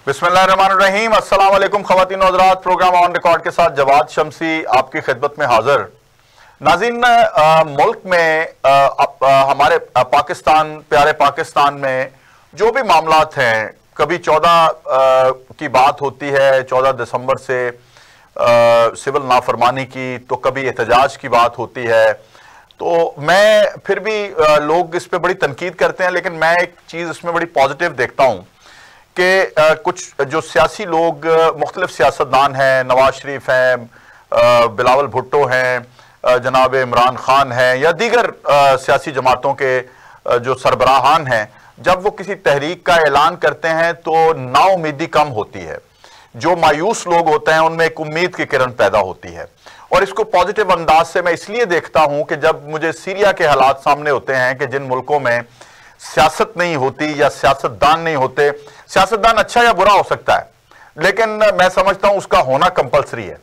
बिस्मिल्लाहिर्रहमानिर्रहीम। अस्सलाम वालेकुम ख़वातीन व हज़रात। प्रोग्राम ऑन रिकॉर्ड के साथ जवाद शमसी आपकी खिदमत में हाजिर। नाज़रीन, मुल्क में हमारे पाकिस्तान, प्यारे पाकिस्तान में जो भी मामलात हैं, कभी 14 की बात होती है, 14 दिसंबर से सिविल नाफरमानी की, तो कभी एहतजाज की बात होती है। तो मैं फिर भी लोग इस पर बड़ी तनकीद करते हैं, लेकिन मैं एक चीज़ इसमें बड़ी पॉजिटिव देखता हूँ कि कुछ जो सियासी लोग, मुख्तलिफ सियासतदान हैं, नवाज शरीफ हैं, बिलावल भुट्टो हैं, जनाब इमरान खान हैं, या दीगर सियासी जमातों के जो सरबराहान हैं, जब वो किसी तहरीक का ऐलान करते हैं तो नाउमीदी कम होती है। जो मायूस लोग होते हैं उनमें एक उम्मीद की किरण पैदा होती है। और इसको पॉजिटिव अंदाज से मैं इसलिए देखता हूं कि जब मुझे सीरिया के हालात सामने होते हैं कि जिन मुल्कों में सियासत नहीं होती या सियासतदान नहीं होते, सियासतदान अच्छा या बुरा हो सकता है, लेकिन मैं समझता हूं उसका होना कंपलसरी है।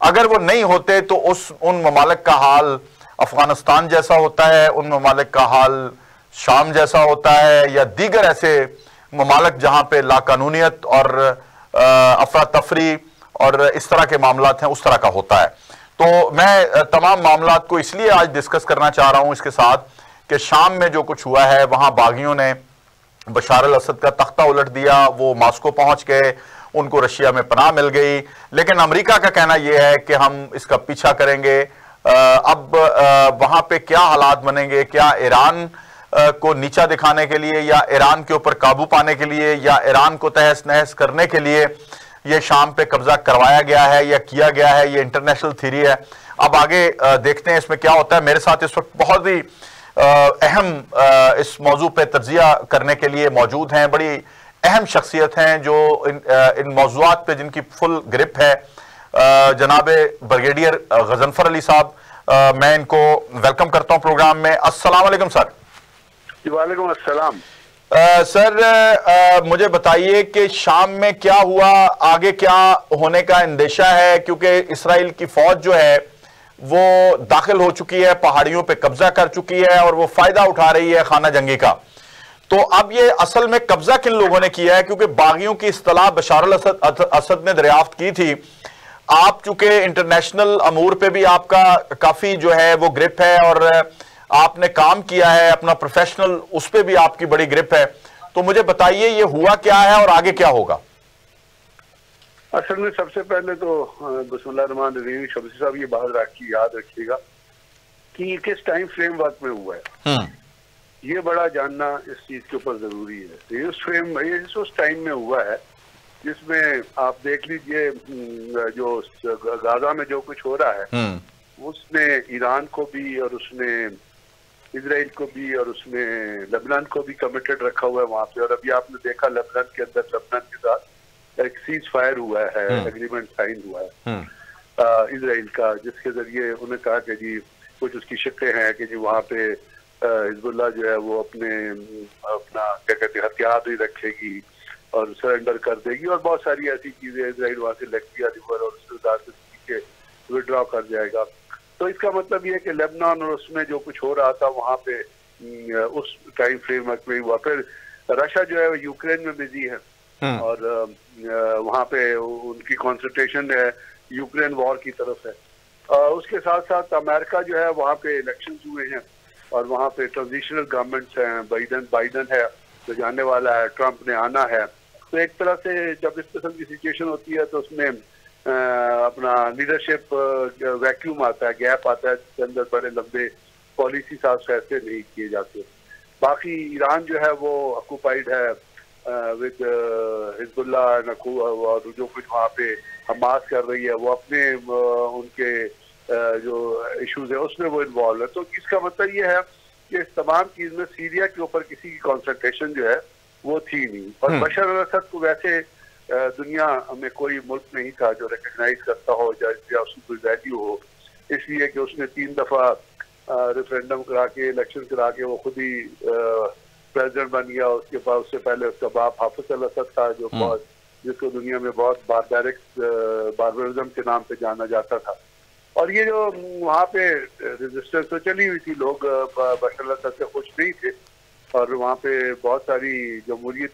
अगर वो नहीं होते तो उन ममालिक का हाल अफगानिस्तान जैसा होता है, उन ममालिक का हाल शाम जैसा होता है, या दीगर ऐसे ममालिक जहां पे लाकानूनियत और अफरा तफरी और इस तरह के मामलात हैं, उस तरह का होता है। तो मैं तमाम मामलात को इसलिए आज डिस्कस करना चाह रहा हूं इसके साथ कि शाम में जो कुछ हुआ है, वहां बागियों ने बशार अल असद का तख्ता उलट दिया, वो मॉस्को पहुंच गए, उनको रशिया में पनाह मिल गई। लेकिन अमेरिका का कहना यह है कि हम इसका पीछा करेंगे। अब वहां पे क्या हालात बनेंगे, क्या ईरान को नीचा दिखाने के लिए, या ईरान के ऊपर काबू पाने के लिए, या ईरान को तहस नहस करने के लिए ये शाम पे कब्जा करवाया गया है या किया गया है, ये इंटरनेशनल थ्योरी है। अब आगे देखते हैं इसमें क्या होता है। मेरे साथ इस वक्त बहुत ही अहम इस मौजू पे तज्जिया करने के लिए मौजूद हैं, बड़ी अहम शख्सियत हैं जो इन मौजूआत पे जिनकी फुल ग्रिप है, जनाब ब्रिगेडियर गजनफर अली साहब। मैं इनको वेलकम करता हूं प्रोग्राम में। अस्सलाम वालेकुम सर। वालेकुम अस्सलाम। सर, मुझे बताइए कि शाम में क्या हुआ, आगे क्या होने का अंदेशा है, क्योंकि इसराइल की फौज जो है वो दाखिल हो चुकी है, पहाड़ियों पे कब्जा कर चुकी है और वो फायदा उठा रही है खाना जंगी का। तो अब ये असल में कब्जा किन लोगों ने किया है, क्योंकि बागियों की इस्तलाह बशार अल असद ने दरियाफ्त की थी। आप चूंकि इंटरनेशनल अमूर पे भी आपका काफी जो है वो ग्रिप है और आपने काम किया है अपना प्रोफेशनल, उस पे भी आपकी बड़ी ग्रिप है, तो मुझे बताइए ये हुआ क्या है और आगे क्या होगा। असल में सबसे पहले तो बिस्मिल्लाहिर्रहमानिर्रहीम, शमसी साहब ये बात याद रखिएगा कि किस टाइम फ्रेमवर्क में हुआ है, ये बड़ा जानना इस चीज के ऊपर जरूरी है। ये उस टाइम में हुआ है जिसमें आप देख लीजिए जो गाजा में जो कुछ हो रहा है उसने ईरान को भी और उसने इजराइल को भी और उसने लेबनान को भी कमिटेड रखा हुआ है वहां पे। और अभी आपने देखा लेबनान के अंदर लेबनान के साथ एक सीज फायर हुआ है, एग्रीमेंट साइन हुआ है इजराइल का, जिसके जरिए उन्हें कहा कि जी कुछ उसकी शिक्के हैं कि जी वहां पे हिजबुल्लाह जो है वो अपना क्या कहते हैं हथियार नहीं रखेगी और सरेंडर कर देगी, और बहुत सारी ऐसी चीजें इजराइल वहां से लैक्टिया रिवर और उसके विड्रॉ कर जाएगा। तो इसका मतलब ये है कि लेबनान और उसमें जो कुछ हो रहा था वहां पे उस टाइम फ्रेमवर्क में हुआ। फिर रशिया जो है यूक्रेन में बिजी है और वहां पे उनकी कॉन्सेंट्रेशन है यूक्रेन वॉर की तरफ है। उसके साथ साथ अमेरिका जो है वहां पे इलेक्शंस हुए हैं और वहां पे ट्रांजिशनल गवर्नमेंट्स हैं, बाइडन है जो जाने वाला है, ट्रंप ने आना है। तो एक तरह से जब इस किस्म की सिचुएशन होती है तो उसमें अपना लीडरशिप वैक्यूम आता है, गैप आता है, जिसके अंदर बड़े लंबे पॉलिसी साथ फैसले नहीं किए जाते। बाकी ईरान जो है वो ऑक्यूपाइड है विद हिजबुल्लाह और जो कुछ वहाँ पे हमास कर रही है वो अपने उनके जो इश्यूज है उसमें वो इन्वॉल्व है। तो इसका मतलब ये है कि इस तमाम चीज में सीरिया के ऊपर किसी की कॉन्सेंट्रेशन जो है वो थी नहीं। और बशर अल असद को वैसे दुनिया में कोई मुल्क नहीं था जो रिकग्नाइज करता हो या उसकी कोई वैल्यू हो, इसलिए कि उसने 3 दफा रेफरेंडम करा के इलेक्शन करा के वो खुद ही प्रेसिडेंट बन गया। उसके बाद उससे पहले उसका बाप हाफिज अल असद था जो बहुत जिसको दुनिया में बहुत बारबरिज्म के नाम पे जाना जाता था। और ये जो वहाँ पे रेजिस्टेंस तो चली हुई थी, लोग बशर अल असद से खुश नहीं थे, और वहाँ पे बहुत सारी जमहूरियत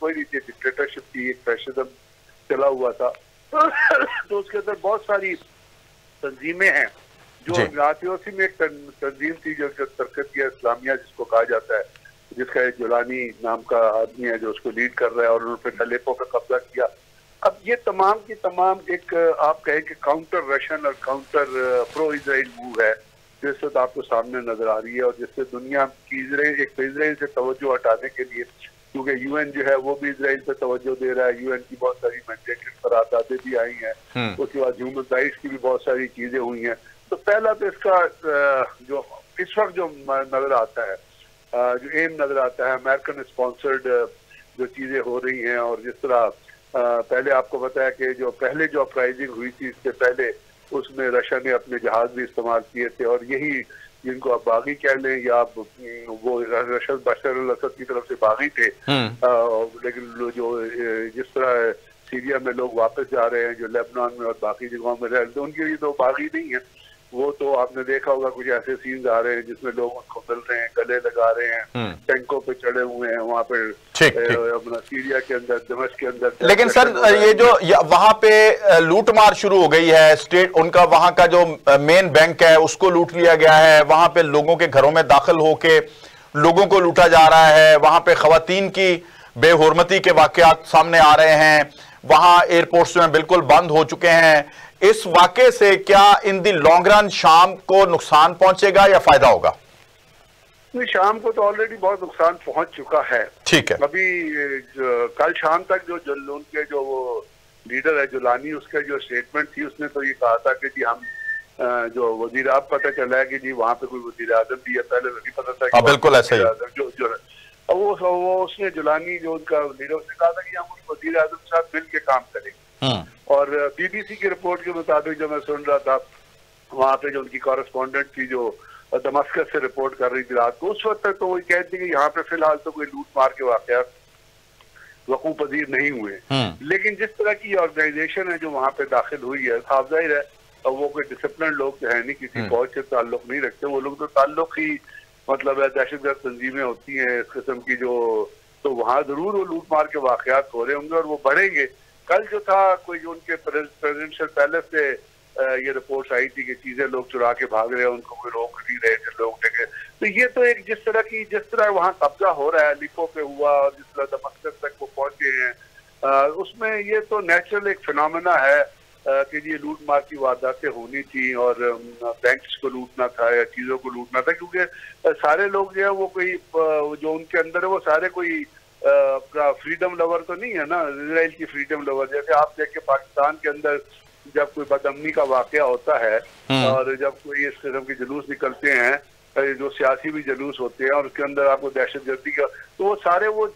कोई नहीं थी, डिक्टेटरशिप थी, एक फैशिज्म चला हुआ था। तो उसके अंदर बहुत सारी तंजीमें हैं जो नाथियोसी में एक तंजीम थी जो तरकतिया इस्लामिया जिसको कहा जाता है, जिसका एक जुलानी नाम का आदमी है जो उसको लीड कर रहा है, और उन्होंने फिर अलेप्पो पे कब्जा किया। अब ये तमाम की तमाम एक आप कहें कि काउंटर रशियन और काउंटर प्रो इजराइल मूव है जो इस वक्त आपको सामने नजर आ रही है, और जिससे दुनिया की इजराइल से तवज्जो हटाने के लिए, क्योंकि यूएन जो है वो भी इजराइल पे तवज्जो दे रहा है, यूएन की बहुत सारी मैंडेटेड करारदादें भी आई हैं, उसके बाद ह्यूमन राइट्स की भी बहुत सारी चीजें हुई हैं। तो पहला तो इसका जो इस वक्त जो नजर आता है, जो एम नजर आता है, अमेरिकन स्पॉन्सर्ड जो चीजें हो रही हैं, और जिस तरह पहले आपको बताया कि जो पहले जो अपराइजिंग हुई थी इससे पहले उसमें रशिया ने अपने जहाज भी इस्तेमाल किए थे, और यही जिनको आप बागी कह लें या वो रशद बशर अल असद की तरफ से बागी थे, लेकिन जो जिस तरह सीरिया में लोग वापस जा रहे हैं, जो लेबनान में और बाकी जगहों में रह रहे हैं, उनके लिए तो बागी नहीं है वो। तो आपने देखा होगा कुछ ऐसे सीन्स आ रहे हैं जिसमें लोग उनको मिल रहे हैं, गले लगा रहे हैं, टैंकों पे चढ़े हुए हैं वहाँ पे अपना सीरिया के अंदर, दमिश्क के अंदर। लेकिन सर ये जो वहाँ पे लूट मार शुरू हो गई है, स्टेट उनका वहाँ का जो मेन बैंक है उसको लूट लिया गया है, वहाँ पे लोगों के घरों में दाखिल होके लोगों को लूटा जा रहा है, वहाँ पे खवातीन की बेहुरमती के वाकयात सामने आ रहे हैं, वहाँ एयरपोर्ट्स में बिल्कुल बंद हो चुके हैं। इस वाकये से क्या इन दी लॉन्ग रन शाम को नुकसान पहुंचेगा या फायदा होगा? नहीं, शाम को तो ऑलरेडी बहुत नुकसान पहुंच चुका है। ठीक है। अभी कल शाम तक जो उनके जो वो लीडर है जुलानी, उसका जो स्टेटमेंट थी उसने तो ये कहा था कि जी हम जो वजीर, आप पता चला है कि जी वहाँ पे कोई वजीर आजम भी है, पहले नहीं पता था। बिल्कुल ऐसा ही जो वो उसने जुलानी जो उनका लीडर, उसने कहा था कि हम उन वजीर आजम के साथ मिल के काम करेंगे। और बीबीसी की रिपोर्ट के मुताबिक जो मैं सुन रहा था, वहाँ पे जो उनकी कॉरेस्पॉन्डेंट थी जो दमस्कस से रिपोर्ट कर रही थी रात को, उस वक्त तक तो वो कहती थी कि यहाँ पे फिलहाल तो कोई लूट मार के वाकयात वकूअ पजीर नहीं हुए। लेकिन जिस तरह की ऑर्गेनाइजेशन है जो वहाँ पे दाखिल हुई है, साफ जाहिर है वो कोई डिसिप्लिन लोग तो है नहीं, किसी फौज से ताल्लुक नहीं रखते, वो लोग तो ताल्लुक ही मतलब दहशतगर्द तंजीमें होती हैं इस किस्म की जो, तो वहाँ जरूर वो लूट मार के वाकयात हो रहे होंगे और वो बढ़ेंगे। कल जो था कोई जो उनके प्रेसिडेंशियल पैलेस से ये रिपोर्ट्स आई थी कि चीजें लोग चुरा के भाग रहे हैं, उनको कोई रोक नहीं रहे थे लोग थे। तो ये तो एक जिस तरह वहाँ कब्जा हो रहा है, अलेप्पो पे हुआ और जिस तरह दमस्कस तक वो पहुंचे हैं, उसमें ये तो नेचुरल एक फिनोमेना है कि ये लूट मार की वारदातें होनी थी और बैंक्स को लूटना था या चीजों को लूटना था, क्योंकि सारे लोग जो है वो कोई जो उनके अंदर है वो सारे कोई फ्रीडम लवर तो नहीं है ना, इजराइल की फ्रीडम लवर। जैसे आप देखें पाकिस्तान के अंदर जब कोई बदअमनी का वाकया होता है और जब कोई इस किस्म के जुलूस निकलते हैं, जो सियासी भी जुलूस होते हैं और उसके अंदर आपको दहशतगर्दी का, तो वो सारे वो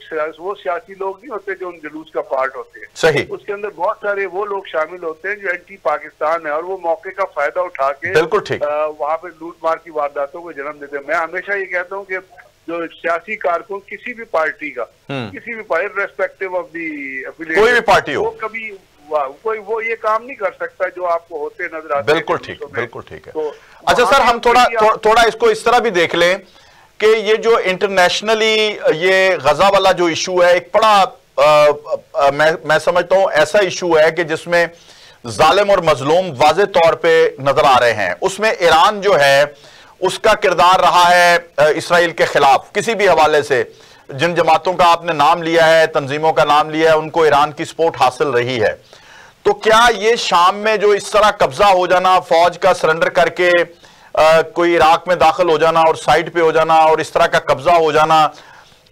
सियासी लोग नहीं होते जो उन जुलूस का पार्ट होते हैं। सही। उसके अंदर बहुत सारे वो लोग शामिल होते हैं जो एंटी पाकिस्तान है और वो मौके का फायदा उठा के वहाँ पे लूट मार की वारदातों को जन्म देते हैं। मैं हमेशा ये कहता हूँ कि जो सियासी कारकुन किसी भी पार्टी का, किसी भी party respective of the affiliation, कोई भी पार्टी हो, वो कभी कोई वो ये काम नहीं कर सकता जो आपको होते नजर आते हैं। बिल्कुल ठीक, बिल्कुल ठीक है। तो अच्छा सर, हम थोड़ा इसको इस तरह भी देख लें कि ये जो इंटरनेशनली ये गजा वाला जो इशू है, एक बड़ा मैं समझता हूं ऐसा इशू है कि जिसमें जालिम और मजलूम वाज़े तौर पे नजर आ रहे हैं। उसमें ईरान जो है उसका किरदार रहा है इसराइल के खिलाफ किसी भी हवाले से। जिन जमातों का आपने नाम लिया है, तंजीमों का नाम लिया है, उनको ईरान की सपोर्ट हासिल रही है। तो क्या ये शाम में जो इस तरह कब्जा हो जाना, फौज का सरेंडर करके कोई इराक में दाखिल हो जाना और साइड पे हो जाना और इस तरह का कब्जा हो जाना,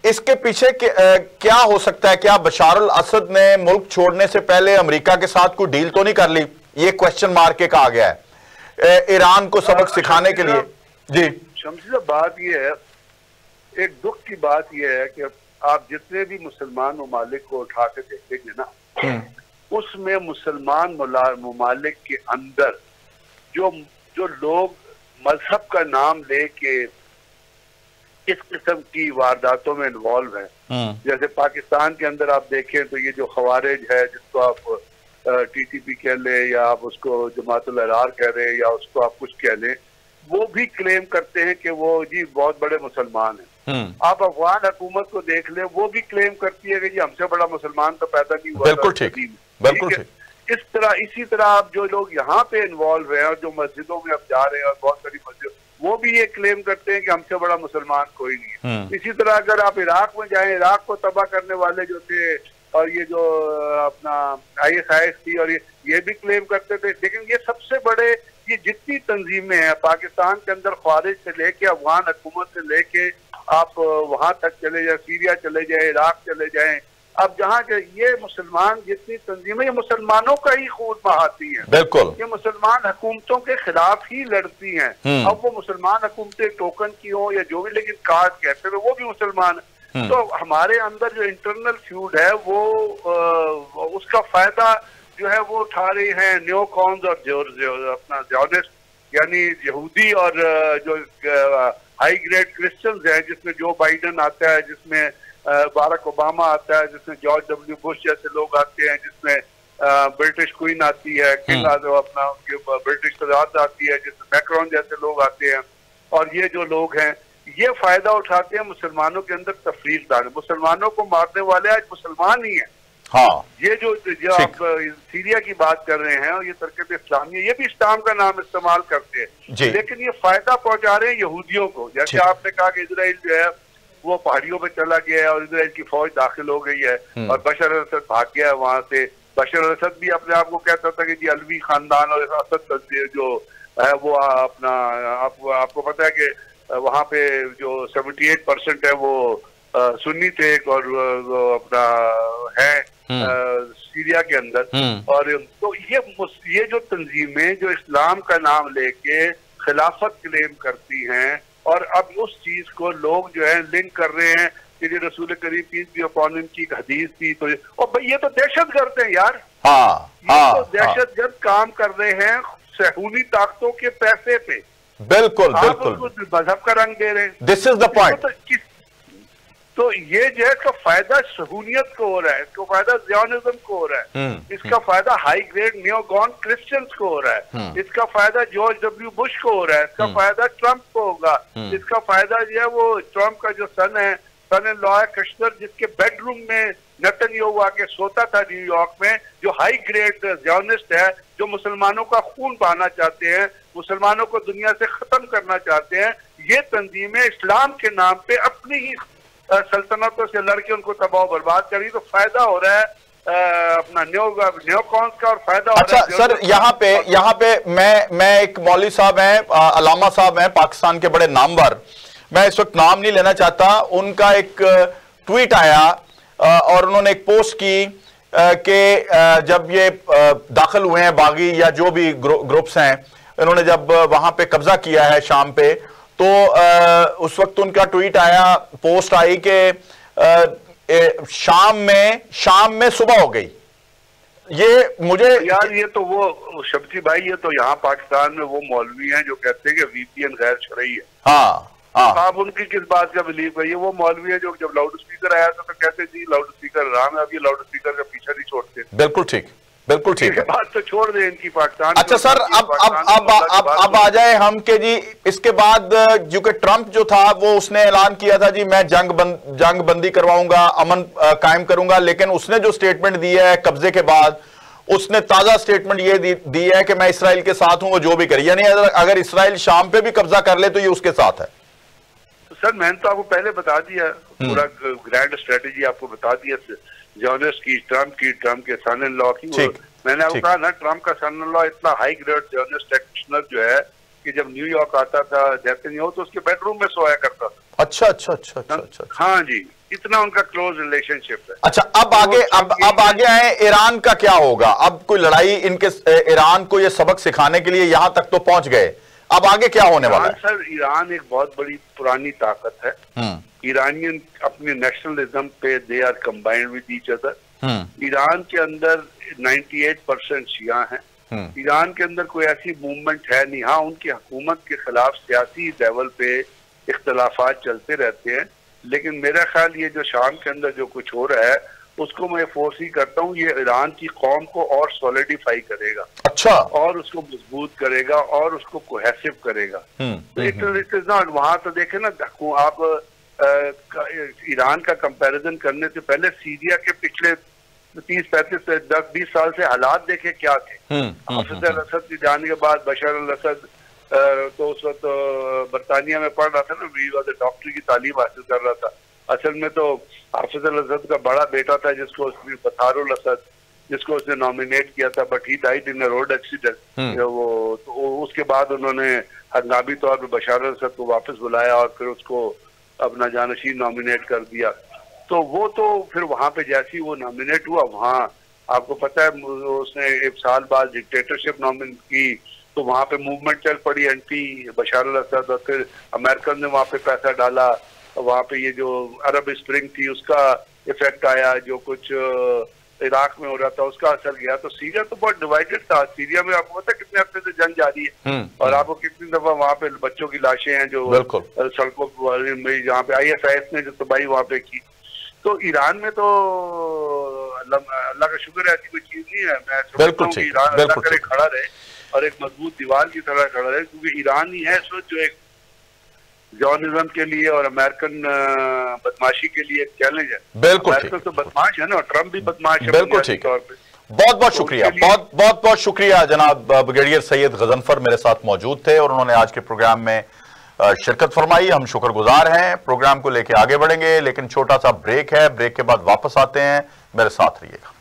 इसके पीछे क्या हो सकता है? क्या बशार अल असद ने मुल्क छोड़ने से पहले अमेरिका के साथ कोई डील तो नहीं कर ली? ये क्वेश्चन मार्क के कहा गया है ईरान को सबक सिखाने के लिए। जी शम्सी साहब, बात यह है, एक दुख की बात यह है कि आप जितने भी मुसलमान ममालिक को उठा के देखेंगे ना, उसमें मुसलमान ममालिक के अंदर जो लोग मजहब का नाम लेके इस किस्म की वारदातों में इन्वॉल्व हैं, जैसे पाकिस्तान के अंदर आप देखें तो ये जो खवारिज है, जिसको आप टीटीपी कह लें या आप उसको जमातुल अहरार कह रहे हैं या उसको आप कुछ कह लें, वो भी क्लेम करते हैं कि वो जी बहुत बड़े मुसलमान हैं। आप अफगान हुकूमत को देख ले, वो भी क्लेम करती है कि जी हमसे बड़ा मुसलमान तो पैदा नहीं हुआ। बिल्कुल ठीक, बिल्कुल ठीक। इसी तरह आप जो लोग यहाँ पे इन्वॉल्व हैं और जो मस्जिदों में अब जा रहे हैं और बहुत सारी मस्जिद, वो भी ये क्लेम करते हैं कि हमसे बड़ा मुसलमान कोई नहीं है। इसी तरह अगर आप इराक में जाएं, इराक को तबाह करने वाले जो थे और ये जो अपना ISIS थी और ये भी क्लेम करते थे। लेकिन ये सबसे बड़े, ये जितनी तंजीमें हैं पाकिस्तान के अंदर, ख्वारिज से लेके अफगान हुकूमत से लेके आप वहां तक चले जाए, सीरिया चले जाए, इराक चले जाएं, अब जहाँ ये मुसलमान जितनी तंजीमें, ये मुसलमानों का ही खून बहाती हैं। बिल्कुल, ये मुसलमान हुकूमतों के खिलाफ ही लड़ती हैं। अब वो मुसलमान हुकूमतें टोकन की हो या जो भी, लेकिन कार्ड कहते हैं वो भी मुसलमान। तो हमारे अंदर जो इंटरनल फ्यूड है वो उसका फायदा जो है वो उठा रहे हैं न्योकॉन्स और जो अपना ज़ियोनिस्ट यानी यहूदी और जो हाई ग्रेड क्रिश्चियंस हैं, जिसमें जो बाइडन आता है, जिसमें बाराक ओबामा आता है, जिसमें जॉर्ज W बुश जैसे लोग आते हैं, जिसमें ब्रिटिश क्वीन आती है, किंग अपना ब्रिटिश सदारत आती है, जिसमें मैक्रोन जैसे लोग आते हैं। और ये जो लोग हैं ये फायदा उठाते हैं मुसलमानों के अंदर तफरीक डालने। मुसलमानों को मारने वाले आज मुसलमान ही हैं। हाँ, ये जो आप सीरिया की बात कर रहे हैं और ये तरकत इस्लामी, ये भी इस्लाम का नाम इस्तेमाल करते हैं, लेकिन ये फायदा पहुंचा रहे हैं यहूदियों को। जैसे आपने कहा कि इजराइल जो है वो पहाड़ियों पे चला गया है और इजराइल की फौज दाखिल हो गई है और बशर अल असद भाग गया है वहां से। बशर अल असद भी अपने आप को कहता था कि जी अलवी खानदान और असद जो है वो अपना आपको पता है कि वहां पे जो 78% है वो सुन्नी थे और अपना है सीरिया के अंदर। और तो ये जो तंजीमें जो इस्लाम का नाम लेके खिलाफत क्लेम करती हैं और अब उस चीज को लोग जो है लिंक कर रहे हैं कि रसूल करीम पीस बी अपॉन हिम की हदीस थी, तो और भाई ये तो दहशतगर्द हैं यार। ये तो दहशतगर्द काम कर रहे हैं सहूनी ताकतों के पैसे पे। बिल्कुल बिल्कुल, मजहब का रंग दे रहे हैं। This is the point. तो ये जो है इसका फायदा सहूनियत को हो रहा है, इसका फायदा ज़ियोनिज़्म को हो रहा है, इसका फायदा हाई ग्रेड नियोगॉन क्रिश्चियंस को हो रहा है, इसका फायदा जॉर्ज W बुश को हो रहा है, इसका फायदा ट्रंप को होगा, इसका फायदा जो है वो ट्रंप का जो सन इन लॉ है कश्तर, जिसके बेडरूम में नेतन्याहू आके सोता था न्यूयॉर्क में, जो हाई ग्रेड ज़ियोनिस्ट है, जो मुसलमानों का खून बहाना चाहते हैं, मुसलमानों को दुनिया से खत्म करना चाहते हैं। ये तंजीमें इस्लाम के नाम पे अपनी ही सल्तनतों से लड़के उनको तबाह बर्बाद करी, तो फायदा हो रहा है अपना न्योकॉन्स का और फायदा हो रहा है। सर यहाँ पे मैं एक मौलवी साहब हैं, अलामा साहब हैं, पाकिस्तान के बड़े नामवर, मैं इस वक्त नाम नहीं लेना चाहता, उनका एक ट्वीट आया और उन्होंने एक पोस्ट की कि जब ये दाखिल हुए हैं बागी या जो भी ग्रुप्स हैं, इन्होंने जब वहां पे कब्जा किया है शाम पे, तो उस वक्त उनका ट्वीट आया, पोस्ट आई कि शाम में सुबह हो गई। ये मुझे यार ये तो वो शब्जी भाई, ये तो यहाँ पाकिस्तान में वो मौलवी हैं जो कहते हैं कि VPN गैर शरई है। हाँ, आप उनकी किस बात का बिलीव करिए। वो मौलवी है जो जब लाउड स्पीकर आया था तो कहते जी लाउड स्पीकर आराम है, अब ये लाउड स्पीकर का पीछा नहीं छोड़ते। बिल्कुल ठीक, बिल्कुल ठीक है, बात तो छोड़ दे इनकी पाकिस्तान। अच्छा सर, अब आ जाए हम के जी इसके बाद जो कि ट्रंप जो था वो उसने ऐलान किया था जी मैं जंग बंदी करवाऊंगा, अमन कायम करूंगा, लेकिन उसने जो स्टेटमेंट दी है कब्जे के बाद, उसने ताजा स्टेटमेंट ये दी है कि मैं इसराइल के साथ हूं, वो जो भी करे, यानी अगर इसराइल शाम पे भी कब्जा कर ले तो ये उसके साथ है। सर मैंने तो आपको पहले बता दिया, पूरा ग्रैंड स्ट्रेटेजी आपको बता दिया, ज़ियोनिस्ट की, ट्रम्प के सन इन लॉ की। मैंने आपको कहा ना, ट्रम्प का सन इन लॉ इतना हाई ग्रेड ज़ियोनिस्ट प्रैक्टिशनर जो है कि जब न्यूयॉर्क आता था नेतन्याहू तो उसके बेडरूम में सोया करता था। अच्छा। हाँ जी, इतना उनका क्लोज रिलेशनशिप है। अच्छा, अब आगे आए, ईरान का क्या होगा? अब कोई लड़ाई इनके, ईरान को ये सबक सिखाने के लिए यहां तक तो पहुंच गए, अब आगे क्या होने वाला है? सर ईरान एक बहुत बड़ी पुरानी ताकत है। ईरानियन अपने नेशनलिज्म पे they are combined with each other. Iran के अंदर 98% शिया हैं। ईरान के अंदर कोई ऐसी मूवमेंट है नहीं। हाँ, उनकी हुकूमत के खिलाफ सियासी लेवल पे इख्तलाफात चलते रहते हैं, लेकिन मेरा ख्याल ये जो शाम के अंदर जो कुछ हो रहा है उसको मैं फोर्स ही करता हूँ, ये ईरान की कौम को और सॉलिडिफाई करेगा। अच्छा, और उसको मजबूत करेगा और उसको कोहेसिव करेगा। इट इज नॉट, वहां तो देखे ना, आप ईरान का कंपैरिजन करने से पहले सीरिया के पिछले 30-35 10-20 साल से हालात देखे क्या थे। हाफिज अल असद के जाने के बाद बशर अल असद तो उस वक्त बरतानिया में पढ़ रहा था ना, डॉक्टरी की तालीम हासिल कर रहा था। असल में तो हाफिज अल असद का बड़ा बेटा था जिसको उसने बसारुल असद जिसको उसने नॉमिनेट किया था, but he died in a road accident. वो तो उसके बाद उन्होंने हंगामी तौर पर बशर अल असद को वापस बुलाया और फिर उसको अपना जानशीन नॉमिनेट कर दिया। तो वो तो फिर वहां पे जैसे ही वो नॉमिनेट हुआ, वहाँ आपको पता है उसने 1 साल बाद डिक्टेटरशिप नॉमिनेट की, तो वहां पे मूवमेंट चल पड़ी एंटी बशर अल असद, और फिर अमेरिकन ने वहां पे पैसा डाला। वहां पे ये जो अरब स्प्रिंग थी उसका इफेक्ट आया, जो कुछ इराक में हो रहा था उसका असर गया। तो सीरिया तो बहुत डिवाइडेड था। सीरिया में आपको पता है कितने हफ्ते से जंग जारी है, और आपको कितनी दफा वहां पे बच्चों की लाशें हैं जो सड़कों में, जहाँ पे ISIS ने जो तबाही वहां पे की। तो ईरान में तो अल्लाह का शुक्र है, ऐसी कोई चीज नहीं है। मैं समझता हूँ कि ईरान अल्लाह करे खड़ा रहे और एक मजबूत दीवार की तरह खड़ा रहे, क्योंकि ईरान ही है इस वक्त जो एक जॉर्नलिज्म के लिए और अमेरिकन बदमाशी के लिए एक चैलेंज है। बिल्कुल अमेरिकन तो बदमाश है ना, ट्रम्प भी बदमाश है। बिल्कुल ठीक है। बहुत बहुत शुक्रिया, बहुत बहुत शुक्रिया जनाब ब्रिगेडियर सैयद गजनफर मेरे साथ मौजूद थे और उन्होंने आज के प्रोग्राम में शिरकत फरमाई। हम शुक्रगुजार हैं। प्रोग्राम को लेके आगे बढ़ेंगे, लेकिन छोटा सा ब्रेक है। ब्रेक के बाद वापस आते हैं, मेरे साथ रहिएगा।